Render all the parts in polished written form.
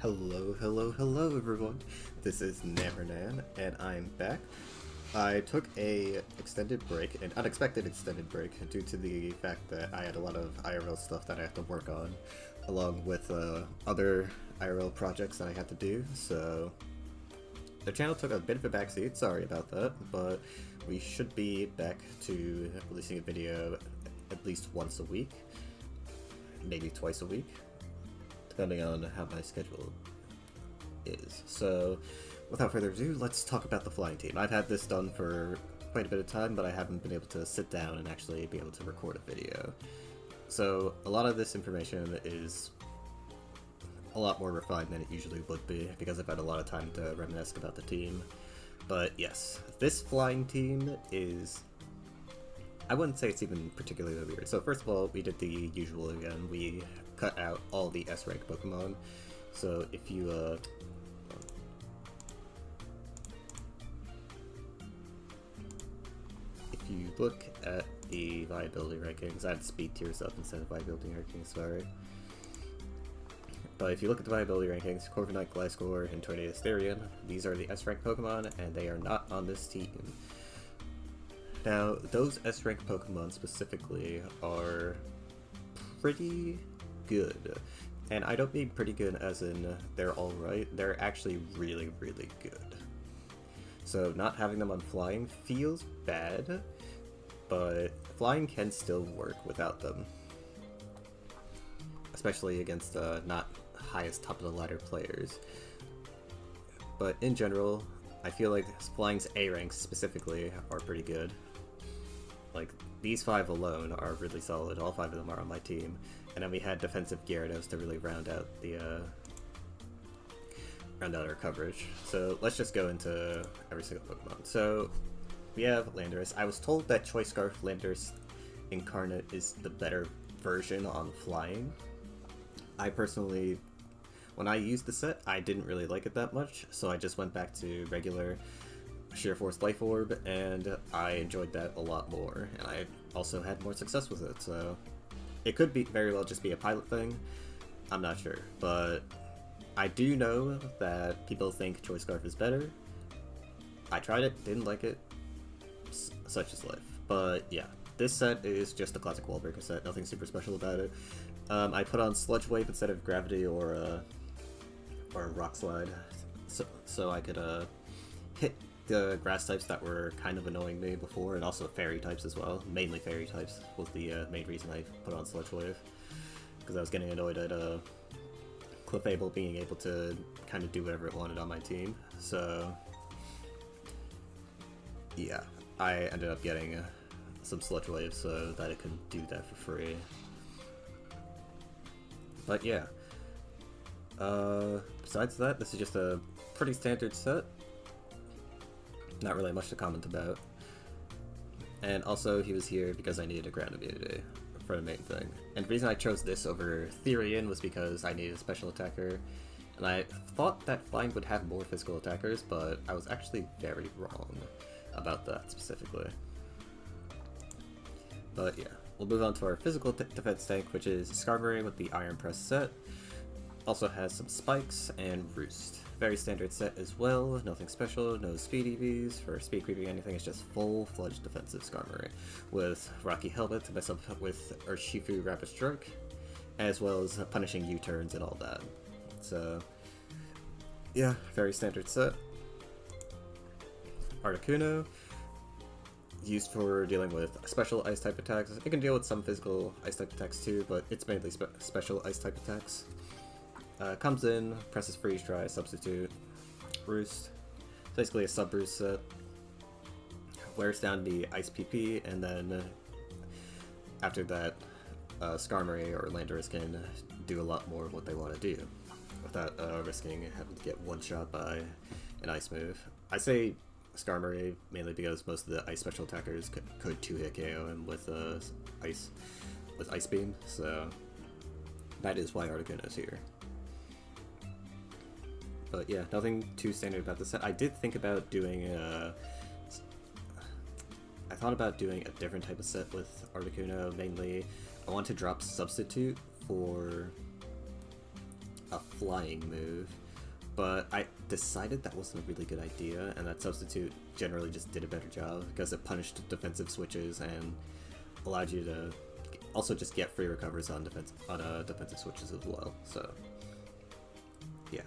Hello everyone. This is Namernan, and I'm back. I took a extended break, an unexpected extended break, due to the fact that I had a lot of IRL stuff that I had to work on, along with other IRL projects that I had to do, so the channel took a bit of a backseat, sorry about that, but we should be back to releasing a video at least once a week, maybe twice a week, depending on how my schedule is. So, without further ado, let's talk about the flying team. I've had this done for quite a bit of time, but I haven't been able to sit down and actually be able to record a video. So, a lot of this information is a lot more refined than it usually would be, because I've had a lot of time to reminisce about the team. But yes, this flying team is... I wouldn't say it's even particularly weird. So first of all, we did the usual again. We cut out all the S-rank Pokemon. So if you look at the viability rankings, I had speed tiers up instead of viability rankings, sorry. But if you look at the viability rankings, Corviknight, Gliscor, and Tornadus Therian, these are the S-rank Pokemon, and they are not on this team. Now, those S-rank Pokemon specifically are pretty good. And I don't mean pretty good as in they're alright, they're actually really, really good. So not having them on flying feels bad, but flying can still work without them. Especially against not highest top of the ladder players. But in general, I feel like flying's A ranks specifically are pretty good. Like, these 5 alone are really solid, all 5 of them are on my team. And then we had defensive Gyarados to really round out our coverage. So let's just go into every single Pokemon. So we have Landorus. I was told that Choice Scarf Landorus Incarnate is the better version on flying. I personally, when I used the set, I didn't really like it that much, so I just went back to regular Sheer Force Life Orb, and I enjoyed that a lot more, and I also had more success with it, so it could be very well just be a pilot thing, I'm not sure, but I do know that people think Choice Scarf is better. I tried it, didn't like it, such is life, but yeah, this set is just a classic wall breaker set, nothing super special about it. I put on Sludge Wave instead of Gravity or Rock Slide, so I could hit the grass types that were kind of annoying me before, and also fairy types as well. Mainly fairy types was the main reason I put on Sludge Wave, because I was getting annoyed at Clefable being able to kind of do whatever it wanted on my team. So yeah, I ended up getting some Sludge Wave so that it could do that for free. But yeah, besides that, this is just a pretty standard set. Not really much to comment about. And also, he was here because I needed a ground immunity for the main thing. And the reason I chose this over Therian was because I needed a special attacker. And I thought that Flying would have more physical attackers, but I was actually very wrong about that specifically. But yeah, we'll move on to our physical defense tank, which is Skarmory with the Iron Press set. Also has some spikes and Roost. Very standard set as well, nothing special, no speed EVs for speed creeping anything, it's just full-fledged defensive Skarmory with Rocky Helmet to mess up with Urshifu Rapid Strike, as well as punishing U-turns and all that. So yeah, very standard set. Articuno, used for dealing with special ice type attacks. It can deal with some physical ice type attacks too, but it's mainly special ice type attacks. Comes in, presses Freeze Dry, Substitute, Roost. It's basically a sub-Roost set. Wears down the Ice PP, and then after that, Skarmory or Landorus can do a lot more of what they want to do without risking having to get one-shot by an Ice move. I say Skarmory mainly because most of the Ice special attackers could 2-hit KO him with Ice Beam, so that is why Articuno is here. But yeah, nothing too standard about this set. I did think about doing I thought about doing a different type of set with Articuno. Mainly, I want to drop Substitute for a flying move, but I decided that wasn't a really good idea, and that substitute generally just did a better job because it punished defensive switches and allowed you to also just get free recovers on defensive switches as well. So yeah,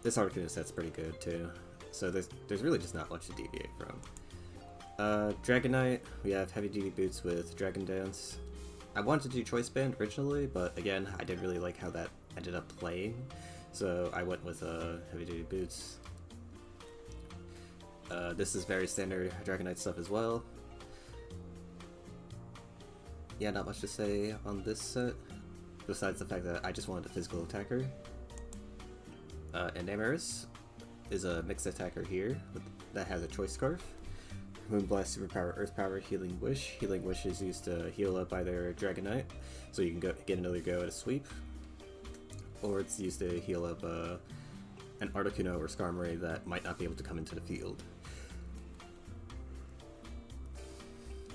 this Articuno set's pretty good too. So there's really just not much to deviate from. Dragonite, we have heavy duty boots with Dragon Dance. I wanted to do Choice Band originally, but again, I didn't really like how that ended up playing, so I went with heavy duty boots. This is very standard Dragonite stuff as well. Yeah, not much to say on this set, besides the fact that I just wanted a physical attacker. And Amaris is a mixed attacker here that has a Choice Scarf. Moonblast, Superpower, Earth Power, Healing Wish. Healing Wish is used to heal up either Dragonite, so you can get another go at a sweep, or it's used to heal up an Articuno or Skarmory that might not be able to come into the field,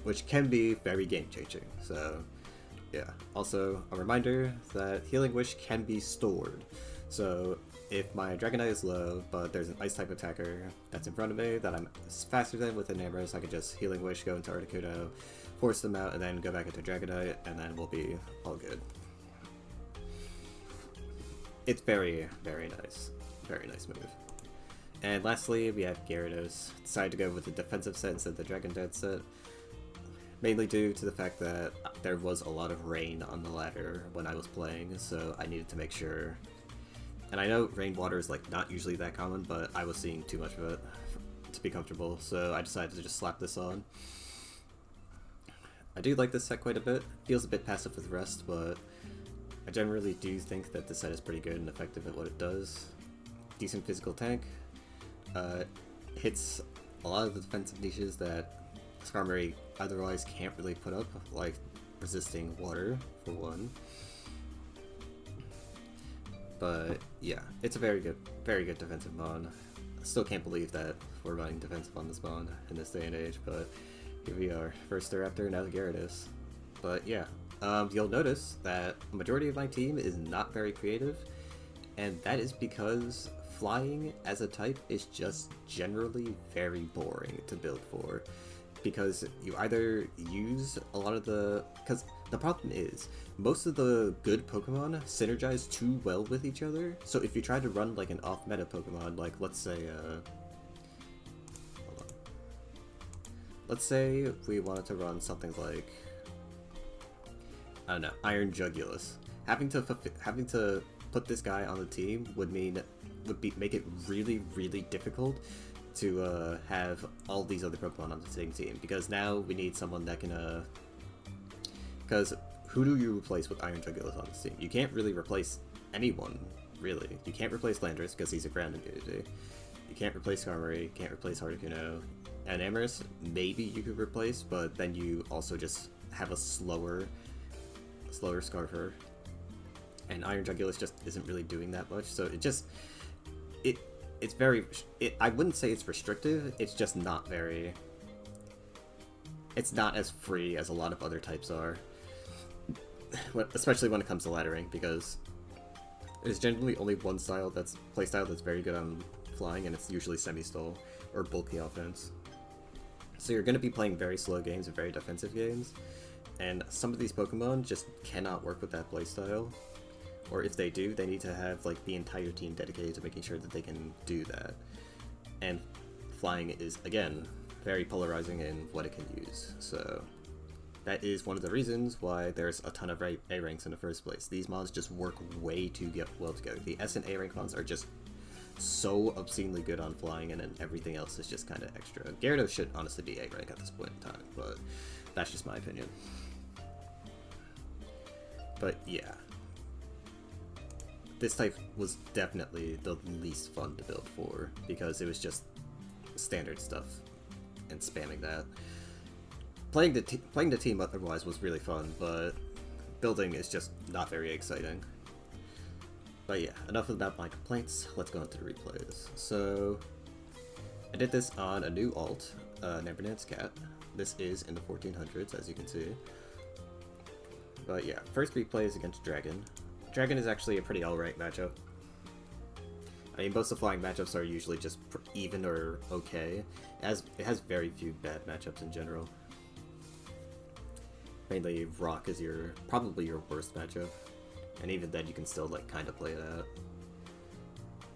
which can be very game-changing. So yeah, also a reminder that Healing Wish can be stored. So if my Dragonite is low, but there's an Ice-type attacker that's in front of me that I'm faster than with an Amaris, I could just Healing Wish, go into Articuno, force them out, and then go back into Dragonite, and then we'll be all good. It's very, very nice. Very nice move. And lastly, we have Gyarados. Decided to go with the defensive set instead of the Dragon Dance set, mainly due to the fact that there was a lot of rain on the ladder when I was playing, so I needed to make sure. And I know rainwater is like not usually that common, but I was seeing too much of it to be comfortable, so I decided to just slap this on. I do like this set quite a bit. Feels a bit passive with rest, but I generally do think that this set is pretty good and effective at what it does. Decent physical tank. Hits a lot of the defensive niches that Skarmory otherwise can't really put up, like resisting water, for one. But yeah, it's a very good defensive mon. I still can't believe that we're running defensive on this mon in this day and age, but here we are. First Staraptor, now the Gyarados. But yeah, you'll notice that the majority of my team is not very creative, and that is because flying as a type is just generally very boring to build for. Because you either use a lot of because the problem is, most of the good Pokemon synergize too well with each other, so if you try to run like an off-meta Pokemon, like let's say, hold on. Let's say we wanted to run something like, I don't know, Iron Jugulus. Having to put this guy on the team would make it really, really difficult to have all these other Pokemon on the same team, because now we need someone that can because who do you replace with Iron Jugulus on this team? You can't really replace anyone, really. You can't replace Landorus because he's a ground immunity. You can't replace Skarmory, you can't replace Articuno, and Amaris maybe you could replace, but then you also just have a slower Scarfer, and Iron Jugulus just isn't really doing that much, so I wouldn't say it's restrictive, it's just not very... It's not as free as a lot of other types are. Especially when it comes to laddering, because there's generally only one playstyle that's very good on flying, and it's usually semi-stall or bulky offense. So you're going to be playing very slow games and very defensive games, and some of these Pokemon just cannot work with that playstyle. Or if they do, they need to have like the entire team dedicated to making sure that they can do that. And flying is, again, very polarizing in what it can use. So that is one of the reasons why there's a ton of A ranks in the first place. These mons just work way too well together. The S and A rank mons are just so obscenely good on flying, and then everything else is just kind of extra. Gyarados should honestly be A rank at this point in time, but that's just my opinion. But yeah, this type was definitely the least fun to build for, because it was just standard stuff and spamming that. Playing the team otherwise was really fun, but building is just not very exciting. But yeah, enough about my complaints, let's go into the replays. So, I did this on a new alt, Nebernance Cat. This is in the 1400s, as you can see. But yeah, first replay is against Dragon. Dragon is actually a pretty alright matchup. I mean, most of the flying matchups are usually just even or okay. It has very few bad matchups in general. Mainly, Rock is probably your worst matchup, and even then you can still like kind of play that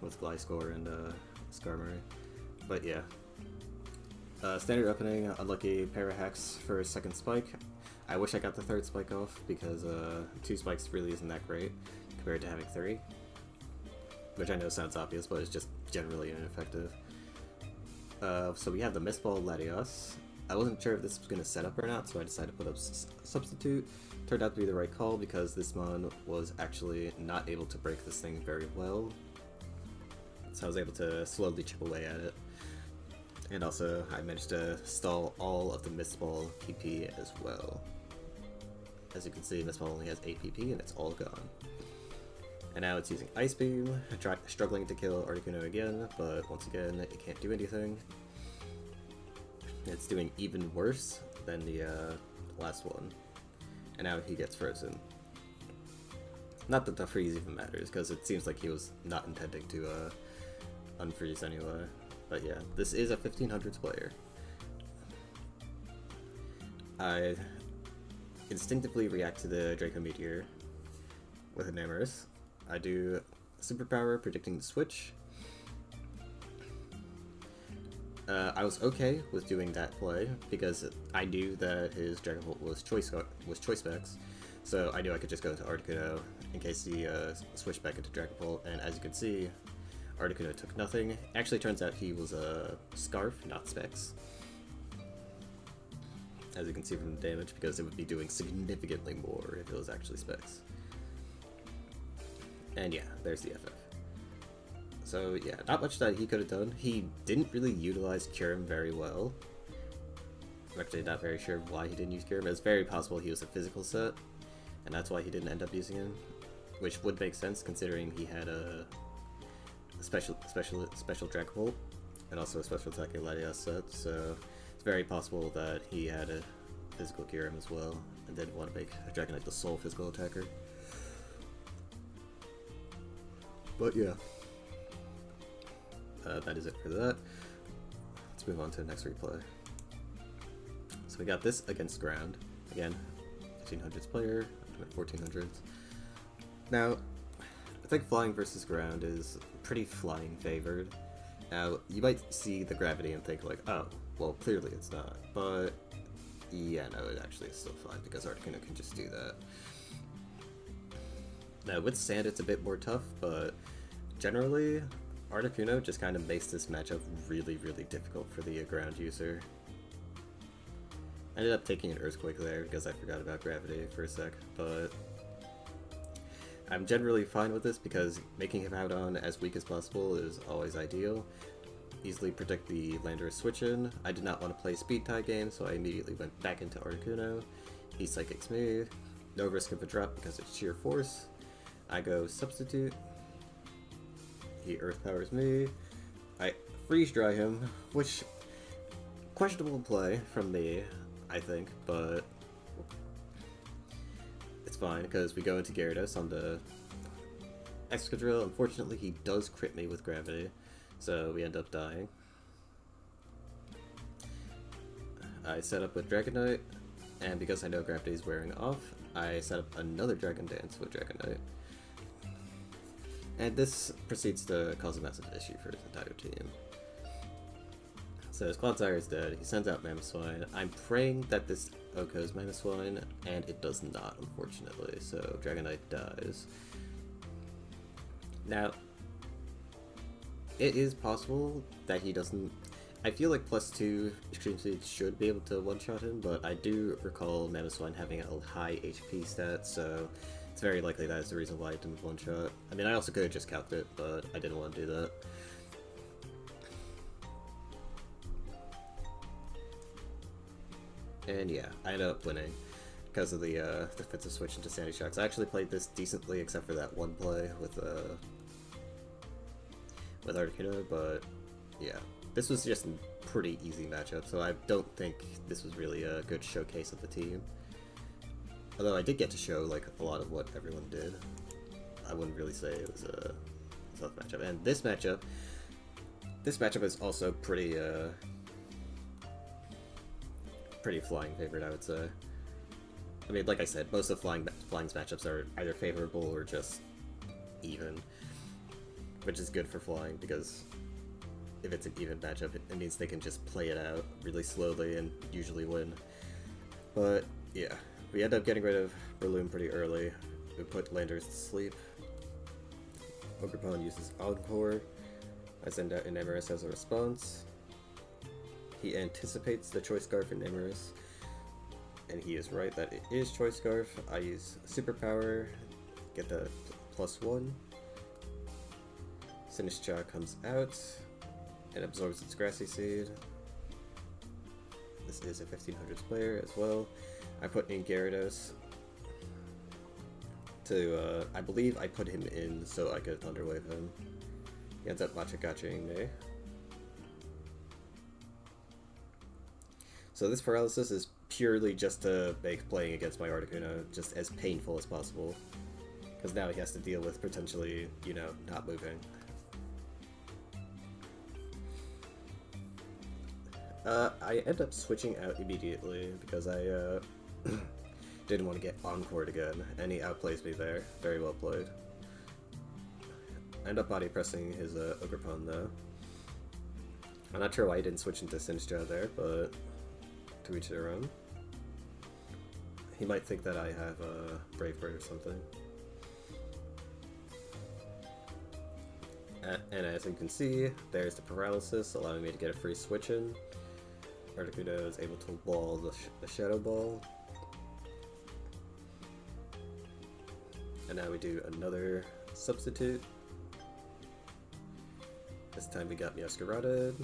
with Gliscor and Skarmory. But yeah, standard opening, unlucky Parahex for second spike. I wish I got the third spike off because 2 spikes really isn't that great compared to having 3. Which I know sounds obvious, but it's just generally ineffective. So we have the Mist Ball Latios. I wasn't sure if this was going to set up or not, so I decided to put up Substitute. Turned out to be the right call because this mon was actually not able to break this thing very well. So I was able to slowly chip away at it. And also, I managed to stall all of the Mist Ball PP as well. As you can see, Mist Ball only has 8 PP and it's all gone. And now it's using Ice Beam, struggling to kill Articuno again, but once again, it can't do anything. It's doing even worse than the last one. And now he gets frozen. Not that the freeze even matters, because it seems like he was not intending to unfreeze anyway. But yeah, this is a 1500s player. I instinctively react to the Draco Meteor with an Amorous. I do Superpower, predicting the switch. I was okay with doing that play because I knew that his Dragon Bolt was choice specs, so I knew I could just go into Articuno in case he switched back into Dragon Bolt. And as you can see, Articuno took nothing. Actually, turns out he was a Scarf, not specs. As you can see from the damage, because it would be doing significantly more if it was actually specs. And yeah, there's the FF. So yeah, not much that he could have done. He didn't really utilize Kyurem very well. I'm actually not very sure why he didn't use Kyurem. It's very possible he was a physical set, and that's why he didn't end up using him. Which would make sense considering he had a special Dragon Bolt, and also a special attacking Latias set, so it's very possible that he had a physical Kyurem as well, and didn't want to make a Dragonite the sole physical attacker. But yeah, that is it for that. Let's move on to the next replay. So we got this against ground. Again, 1500s player, 1400s. Now, I think flying versus ground is pretty flying favored. Now, you might see the gravity and think like, oh, well, clearly it's not. But yeah, no, it actually is still fine because Articuno can just do that. Now, with sand, it's a bit more tough, but generally, Articuno just kind of makes this matchup really, really difficult for the ground user. I ended up taking an Earthquake there because I forgot about gravity for a sec, but I'm generally fine with this because making him out on as weak as possible is always ideal. Easily predict the Landorus switch in. I did not want to play speed tie game, so I immediately went back into Articuno. He Psychics me. No risk of a drop because it's sheer force. I go Substitute. He Earth Powers me. I Freeze Dry him, which questionable play from me, I think, but it's fine because we go into Gyarados on the Excadrill. Unfortunately, he does crit me with gravity, so we end up dying. I set up with Dragonite, and because I know gravity is wearing off, I set up another Dragon Dance with Dragonite. And this proceeds to cause a massive issue for his entire team. So his Clodsire is dead, he sends out Mamoswine. I'm praying that this OHKOs Mamoswine, and it does not, unfortunately, so Dragonite dies. Now, it is possible that he doesn't... I feel like +2 Extreme Speed should be able to one-shot him, but I do recall Mamoswine having a high HP stat, so it's very likely that is the reason why it didn't one-shot. I mean, I also could have just calced it, but I didn't want to do that. And yeah, I ended up winning because of the defensive switch into Sandy Shocks. I actually played this decently, except for that one play with Articuno, but yeah. This was just a pretty easy matchup, so I don't think this was really a good showcase of the team. Although I did get to show like a lot of what everyone did. I wouldn't really say it was a tough matchup. And this matchup is also pretty flying favorite, I would say. I mean, like I said, most of Flying's matchups are either favorable or just even, which is good for Flying, because if it's an even matchup, it means they can just play it out really slowly and usually win. But yeah, we end up getting rid of Breloom pretty early. We put Landers to sleep. Ogerpon uses Encore. I send out Enamorus as a response. He anticipates the Choice Scarf in Enamorus, and he is right that it is Choice Scarf. I use Superpower, get the +1. Sinistcha comes out and absorbs its Grassy Seed. This is a 1500s player as well. I put in Gyarados to, I believe I put him in so I could Thunderwave him. He ends up Machikaching me. So this paralysis is purely just to make playing against my Articuno just as painful as possible. Because now he has to deal with potentially, you know, not moving. I end up switching out immediately because I didn't want to get Encored again, and he outplays me there. Very well played. I end up body pressing his Ogerpon though. I'm not sure why he didn't switch into Sinistcha there, but to each their own. He might think that I have a Brave Bird or something. And as you can see, there's the paralysis, allowing me to get a free switch in. Articuno is able to wall the Shadow Ball. And now we do another substitute. This time we got Meowscarada.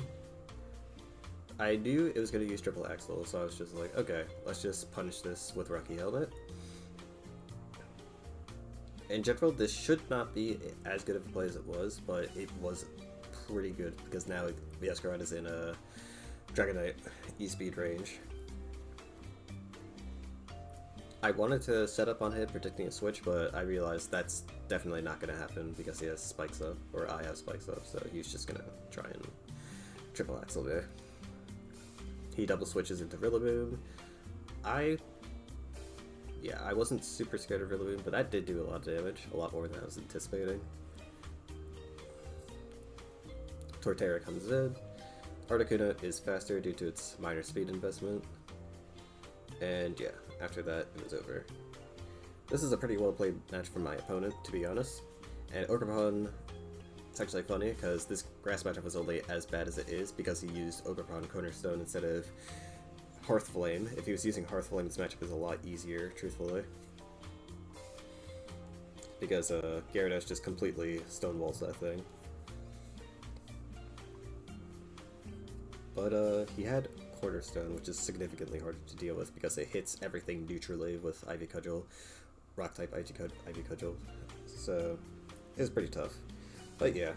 I knew it was going to use Triple Axle, so I was just like, okay, let's just punish this with Rocky Helmet. In general, this should not be as good of a play as it was, but it was pretty good, because now Meowscarada is in a Dragonite E-Speed range. I wanted to set up on him predicting a switch, but I realized that's definitely not going to happen because he has Spikes up, or I have Spikes up, so he's just going to try and Triple Axle me. He double switches into Rillaboom. I wasn't super scared of Rillaboom, but that did do a lot of damage, a lot more than I was anticipating. Torterra comes in. Articuno is faster due to its minor speed investment. And yeah, after that, it was over. This is a pretty well played match from my opponent, to be honest. And Ogerpon, it's actually funny, because this grass matchup was only as bad as it is because he used Ogerpon Cornerstone instead of Hearth Flame. If he was using Hearth Flame, this matchup is a lot easier, truthfully. Because Gyarados just completely stonewalls that thing. But he had Cornerstone, which is significantly harder to deal with because it hits everything neutrally with Ivy Cudgel, Rock-type Ivy Cudgel. So it was pretty tough. But yeah,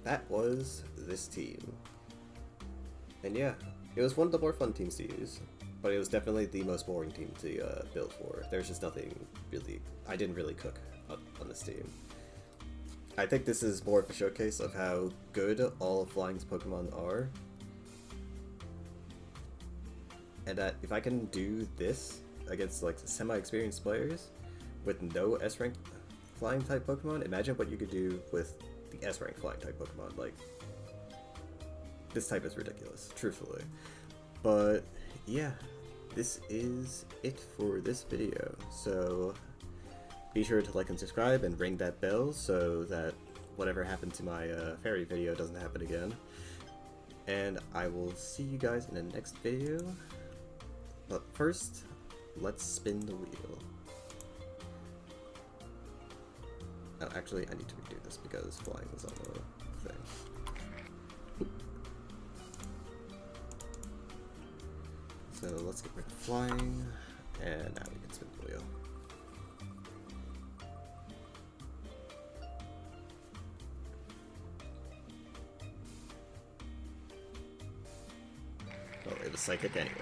that was this team. And yeah, it was one of the more fun teams to use, but it was definitely the most boring team to build for. There's just nothing really, I didn't really cook on this team. I think this is more of a showcase of how good all of Flying's Pokemon are. And that if I can do this against like semi-experienced players with no S-rank Flying type Pokemon, imagine what you could do with the S-rank Flying type Pokemon. Like, this type is ridiculous, truthfully. But yeah, this is it for this video. So be sure to like and subscribe and ring that bell so that whatever happened to my fairy video doesn't happen again. And I will see you guys in the next video. But first, let's spin the wheel. Oh, actually, I need to redo this because Flying was on the thing. So let's get rid of Flying, and now we can spin the wheel. Well, it was Psychic anyway,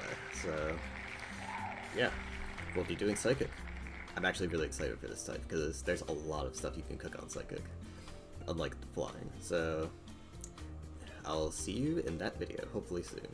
so yeah, we'll be doing Psychic. I'm actually really excited for this type, because there's a lot of stuff you can cook on Psychic, unlike Flying. So I'll see you in that video, hopefully soon.